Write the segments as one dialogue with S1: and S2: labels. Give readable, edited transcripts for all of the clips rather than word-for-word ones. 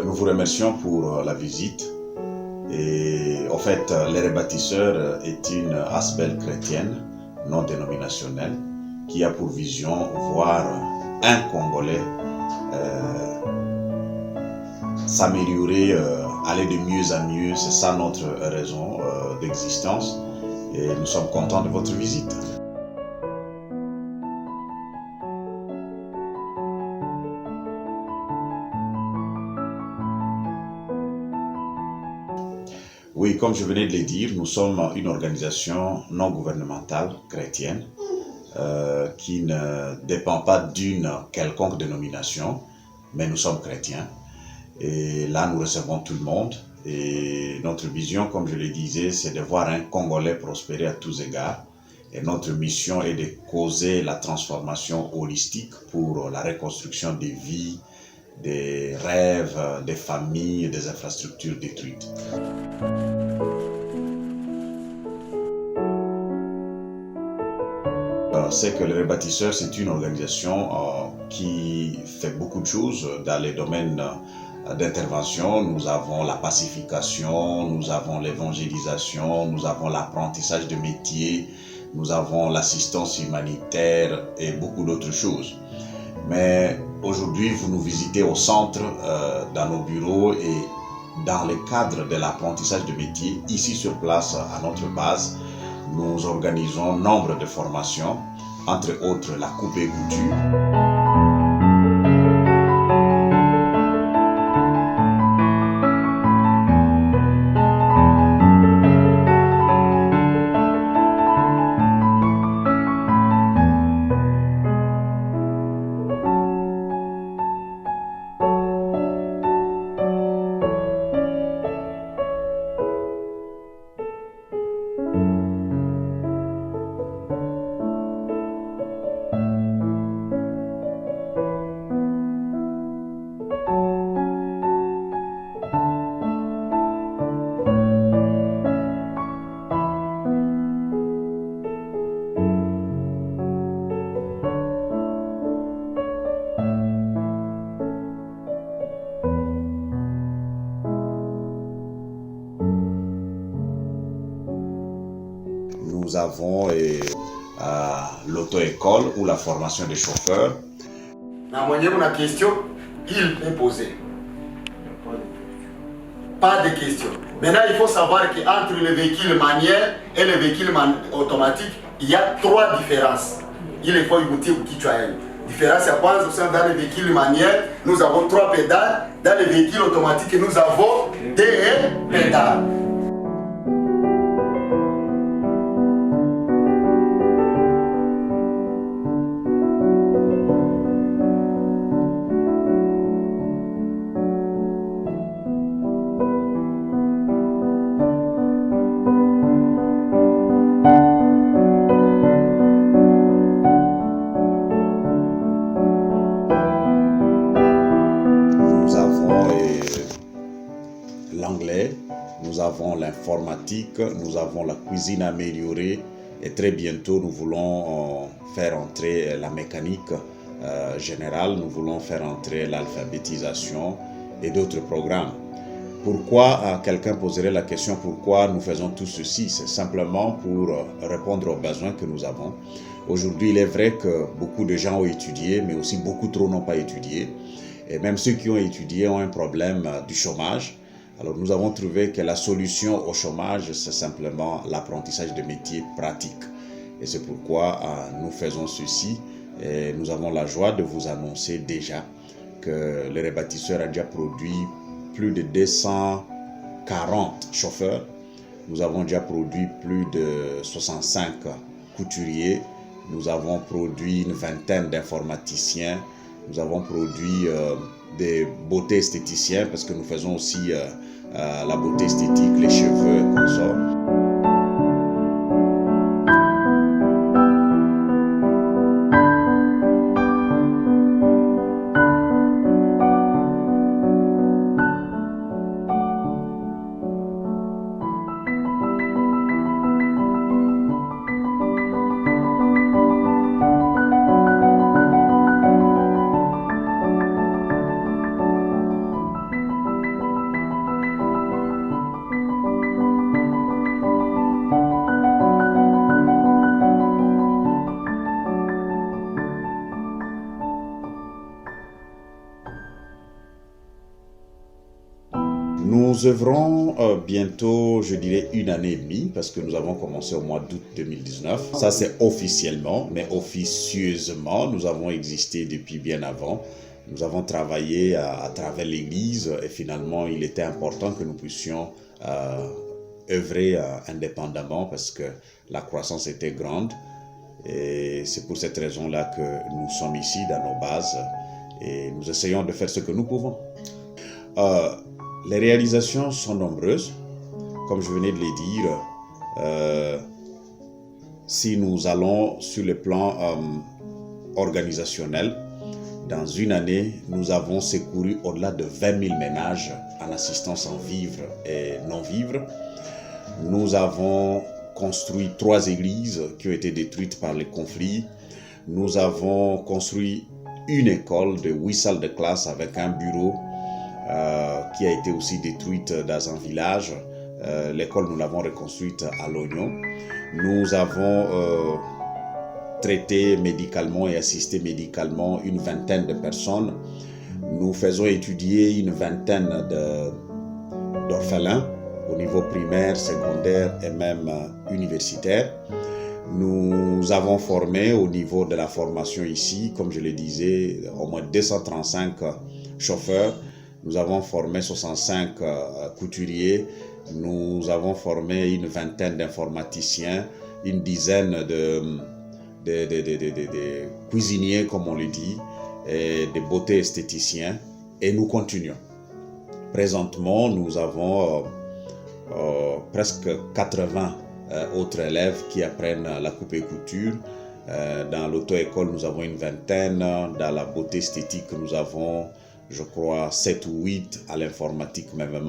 S1: Nous vous remercions pour la visite. Et en fait, les rebâtisseurs est une asbel chrétienne non dénominationnelle qui a pour vision voir un Congolais s'améliorer, aller de mieux en mieux. C'est ça notre raison d'existence. Et nous sommes contents de votre visite. Oui, comme je venais de le dire, nous sommes une organisation non gouvernementale chrétienne qui ne dépend pas d'une quelconque dénomination, mais nous sommes chrétiens. Et là, nous recevons tout le monde. Et notre vision, comme je le disais, c'est de voir un Congolais prospérer à tous égards. Et notre mission est de causer la transformation holistique pour la reconstruction des vies, des rêves, des familles et des infrastructures détruites. C'est que les rebâtisseurs, c'est une organisation qui fait beaucoup de choses dans les domaines d'intervention. Nous avons la pacification, nous avons l'évangélisation, nous avons l'apprentissage de métiers, nous avons l'assistance humanitaire et beaucoup d'autres choses. Mais aujourd'hui, vous nous visitez au centre, dans nos bureaux et dans le cadre de l'apprentissage de métiers, ici sur place à notre base, nous organisons nombre de formations, entre autres la coupe et couture. Nous avons l'auto-école ou la formation des chauffeurs.
S2: Une question, il est posé. Pas de question. Maintenant, il faut savoir qu'entre le véhicule manuel et le véhicule automatique, il y a 3 différences. Il faut écouter ou qui tu as. Différence, c'est quoi? Dans le véhicule manuel, nous avons 3 pédales. Dans le véhicule automatique, nous avons 2 pédales.
S1: L'anglais, nous avons l'informatique, nous avons la cuisine améliorée et très bientôt nous voulons faire entrer la mécanique générale, nous voulons faire entrer l'alphabétisation et d'autres programmes. Pourquoi, quelqu'un poserait la question pourquoi nous faisons tout ceci? C'est simplement pour répondre aux besoins que nous avons. Aujourd'hui, il est vrai que beaucoup de gens ont étudié, mais aussi beaucoup trop n'ont pas étudié. Et même ceux qui ont étudié ont un problème du chômage. Alors nous avons trouvé que la solution au chômage, c'est simplement l'apprentissage de métiers pratiques. Et c'est pourquoi nous faisons ceci. Et nous avons la joie de vous annoncer déjà que le rebâtisseur a déjà produit plus de 240 chauffeurs. Nous avons déjà produit plus de 65 couturiers. Nous avons produit une vingtaine d'informaticiens. Nous avons produit des beautés esthéticiens parce que nous faisons aussi la beauté esthétique, les cheveux et consorts. Nous œuvrons bientôt, je dirais, 1 année et demie, parce que nous avons commencé au mois d'août 2019. Ça, c'est officiellement, mais officieusement, nous avons existé depuis bien avant. Nous avons travaillé à travers l'Église et finalement, il était important que nous puissions œuvrer indépendamment parce que la croissance était grande. Et c'est pour cette raison-là que nous sommes ici dans nos bases et nous essayons de faire ce que nous pouvons. Les réalisations sont nombreuses. Comme je venais de les dire, si nous allons sur le plan organisationnel, dans 1 année, nous avons secouru au-delà de 20 000 ménages en assistance en vivres et non-vivres. Nous avons construit 3 églises qui ont été détruites par les conflits. Nous avons construit une école de 8 salles de classe avec un bureau qui a été aussi détruite dans un village. L'école, nous l'avons reconstruite à l'Oignon. Nous avons traité médicalement et assisté médicalement une vingtaine de personnes. Nous faisons étudier une vingtaine d'orphelins au niveau primaire, secondaire et même universitaire. Nous avons formé au niveau de la formation ici, comme je le disais, au moins 235 chauffeurs. Nous avons formé 65 couturiers. Nous avons formé une vingtaine d'informaticiens, une dizaine de cuisiniers, comme on le dit, et de beauté esthéticiens. Et nous continuons. Présentement, nous avons presque 80 autres élèves qui apprennent la coupe et couture. Dans l'auto-école, nous avons une vingtaine. Dans la beauté esthétique, nous avons, je crois, 7 ou 8 à l'informatique même.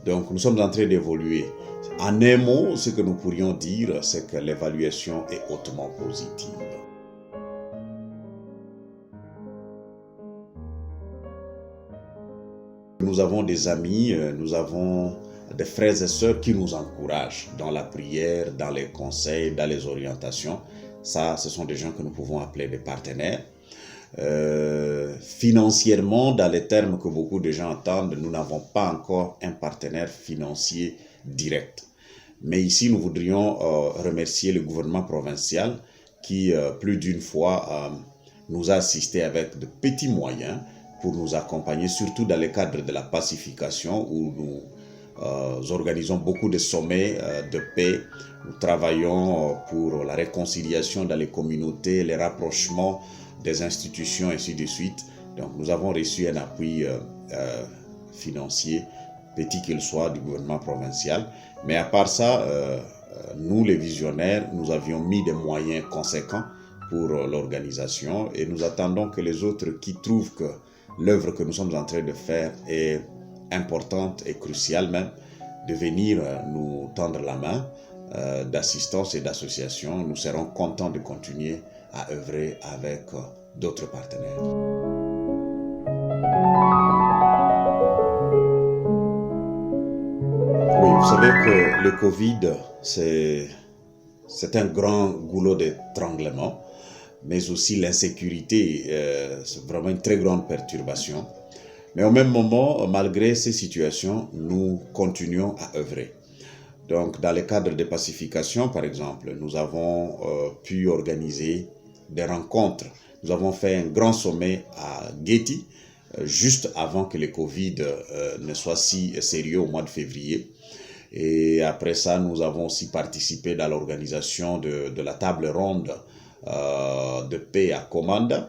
S1: Donc, nous sommes en train d'évoluer. En un mot, ce que nous pourrions dire, c'est que l'évaluation est hautement positive. Nous avons des amis, nous avons des frères et sœurs qui nous encouragent dans la prière, dans les conseils, dans les orientations. Ça, ce sont des gens que nous pouvons appeler des partenaires. Financièrement, dans les termes que beaucoup de gens entendent, nous n'avons pas encore un partenaire financier direct. Mais ici, nous voudrions remercier le gouvernement provincial qui, plus d'une fois, nous a assistés avec de petits moyens pour nous accompagner, surtout dans le cadre de la pacification où nous organisons beaucoup de sommets de paix. Nous travaillons pour la réconciliation dans les communautés, les rapprochements des institutions, ainsi de suite. Donc, nous avons reçu un appui financier, petit qu'il soit, du gouvernement provincial. Mais à part ça, nous, les visionnaires, nous avions mis des moyens conséquents pour l'organisation et nous attendons que les autres qui trouvent que l'œuvre que nous sommes en train de faire est importante et cruciale même, de venir nous tendre la main d'assistance et d'association. Nous serons contents de continuer à œuvrer avec d'autres partenaires. Oui, vous savez que le Covid, c'est un grand goulot d'étranglement, mais aussi l'insécurité, c'est vraiment une très grande perturbation. Mais au même moment, malgré ces situations, nous continuons à œuvrer. Donc, dans le cadre de pacification, par exemple, nous avons pu organiser des rencontres. Nous avons fait un grand sommet à Guéti, juste avant que le Covid ne soit si sérieux au mois de février. Et après ça, nous avons aussi participé dans l'organisation de la table ronde de paix à Komanda.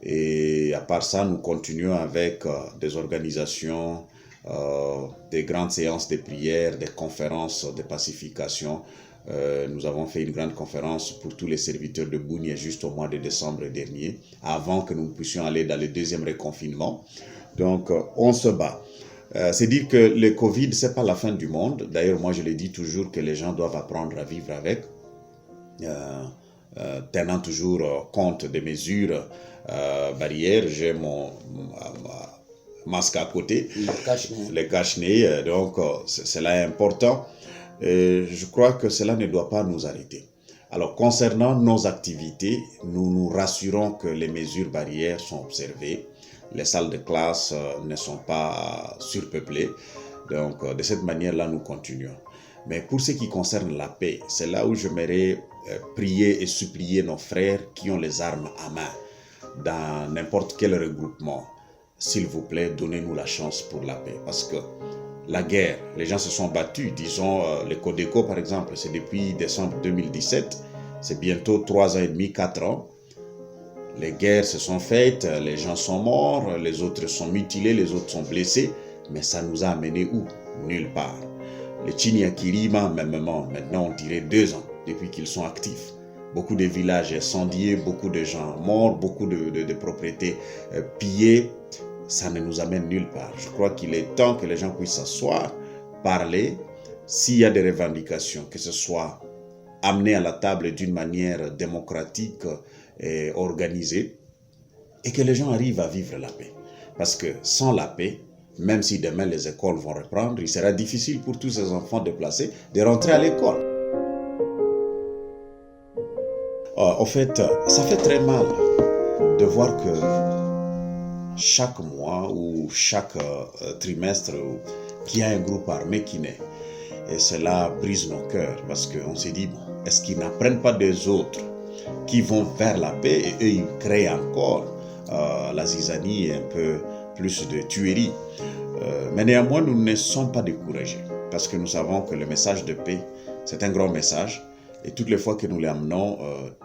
S1: Et à part ça, nous continuons avec des organisations, des grandes séances de prière, des conférences de pacification. Nous avons fait une grande conférence pour tous les serviteurs de Bunia juste au mois de décembre dernier, avant que nous puissions aller dans le deuxième reconfinement. Donc, on se bat. C'est dire que le Covid, c'est pas la fin du monde. D'ailleurs, moi, je le dis toujours que les gens doivent apprendre à vivre avec, tenant toujours compte des mesures barrières. J'ai mon masque à côté, le cache-nez, donc cela est important. Je crois que cela ne doit pas nous arrêter. Alors, concernant nos activités, nous nous rassurons que les mesures barrières sont observées. Les salles de classe ne sont pas surpeuplées. Donc, de cette manière-là, nous continuons. Mais pour ce qui concerne la paix, c'est là où j'aimerais prier et supplier nos frères qui ont les armes à main dans n'importe quel regroupement. S'il vous plaît, donnez-nous la chance pour la paix. Parce que la guerre, les gens se sont battus. Disons, le Codeco, par exemple, c'est depuis décembre 2017. C'est bientôt 3 ans et demi, 4 ans. Les guerres se sont faites, les gens sont morts, les autres sont mutilés, les autres sont blessés. Mais ça nous a amené où? Nulle part. Les Chinyakirima, maintenant, on dirait 2 ans depuis qu'ils sont actifs. Beaucoup de villages incendiés, beaucoup de gens morts, beaucoup de propriétés pillées. Ça ne nous amène nulle part. Je crois qu'il est temps que les gens puissent s'asseoir, parler. S'il y a des revendications, que ce soit amené à la table d'une manière démocratique et organisée, et que les gens arrivent à vivre la paix. Parce que sans la paix, même si demain les écoles vont reprendre, il sera difficile pour tous ces enfants déplacés de rentrer à l'école. En fait, ça fait très mal de voir que chaque mois ou chaque trimestre, qu'il y a un groupe armé qui naît. Et cela brise nos cœurs parce qu'on s'est dit, bon, est-ce qu'ils n'apprennent pas des autres qui vont vers la paix et eux, ils créent encore la zizanie et un peu plus de tuerie. Mais néanmoins, nous ne sommes pas découragés parce que nous savons que le message de paix, c'est un grand message et toutes les fois que nous l'amenons,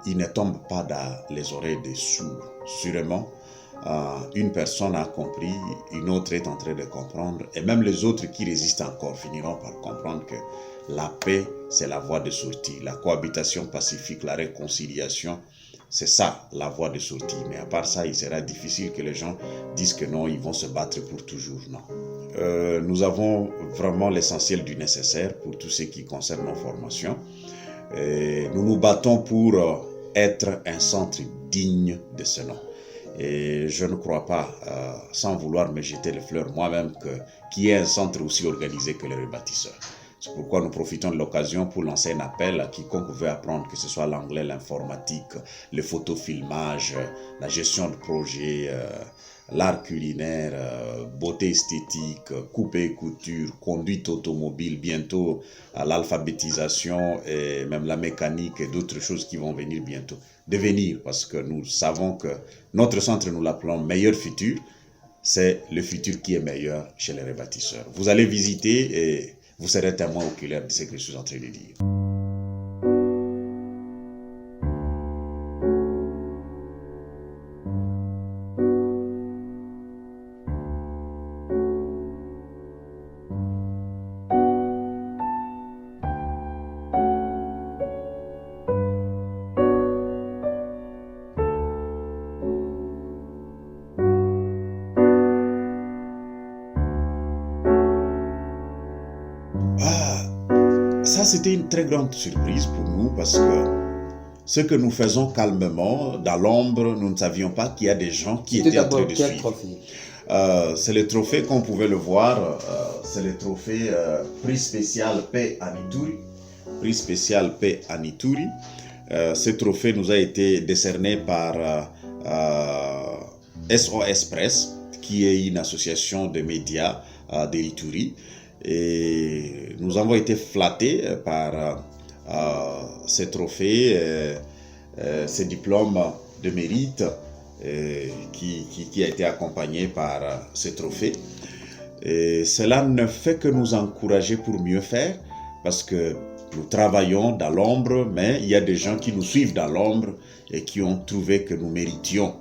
S1: il ne tombe pas dans les oreilles des sourds. Sûrement, une personne a compris, une autre est en train de comprendre et même les autres qui résistent encore finiront par comprendre que la paix, c'est la voie de sortie. La cohabitation pacifique, la réconciliation, c'est ça la voie de sortie. Mais à part ça, il sera difficile que les gens disent que non, ils vont se battre pour toujours. Non. Nous avons vraiment l'essentiel du nécessaire pour tout ce qui concerne nos formations. Et nous nous battons pour être un centre digne de ce nom. Et je ne crois pas, sans vouloir me jeter les fleurs moi-même, qu'il y ait un centre aussi organisé que les rebâtisseurs. C'est pourquoi nous profitons de l'occasion pour lancer un appel à quiconque veut apprendre, que ce soit l'anglais, l'informatique, le photofilmage, la gestion de projet, l'art culinaire, beauté esthétique, coupe et couture, conduite automobile, bientôt l'alphabétisation et même la mécanique et d'autres choses qui vont venir bientôt. De venir, parce que nous savons que notre centre, nous l'appelons Meilleur Futur, c'est le futur qui est meilleur chez les rebâtisseurs. Vous allez visiter et vous serez témoin oculaire de ce que je suis en train de dire. Ça, c'était une très grande surprise pour nous parce que ce que nous faisons calmement, dans l'ombre, nous ne savions pas qu'il y a des gens qui étaient en train de suivre. C'est le trophée, comme vous pouvez le voir, c'est le trophée prix spécial paix à Ituri. Prix spécial paix à Ituri. Ce trophée nous a été décerné par SOS Press, qui est une association de médias de l'Ituri. Et nous avons été flattés par ces trophées, ces diplômes de mérite qui a été accompagné par ces trophées. Et cela ne fait que nous encourager pour mieux faire parce que nous travaillons dans l'ombre, mais il y a des gens qui nous suivent dans l'ombre et qui ont trouvé que nous méritions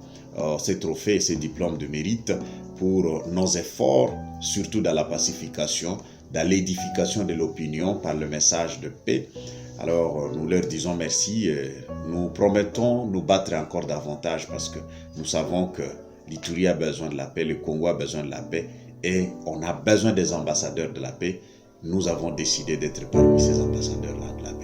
S1: ces trophées et ces diplômes de mérite pour nos efforts, surtout dans la pacification, dans l'édification de l'opinion par le message de paix. Alors nous leur disons merci et nous promettons nous battre encore davantage parce que nous savons que l'Ituri a besoin de la paix, le Congo a besoin de la paix et on a besoin des ambassadeurs de la paix. Nous avons décidé d'être parmi ces ambassadeurs-là de la paix.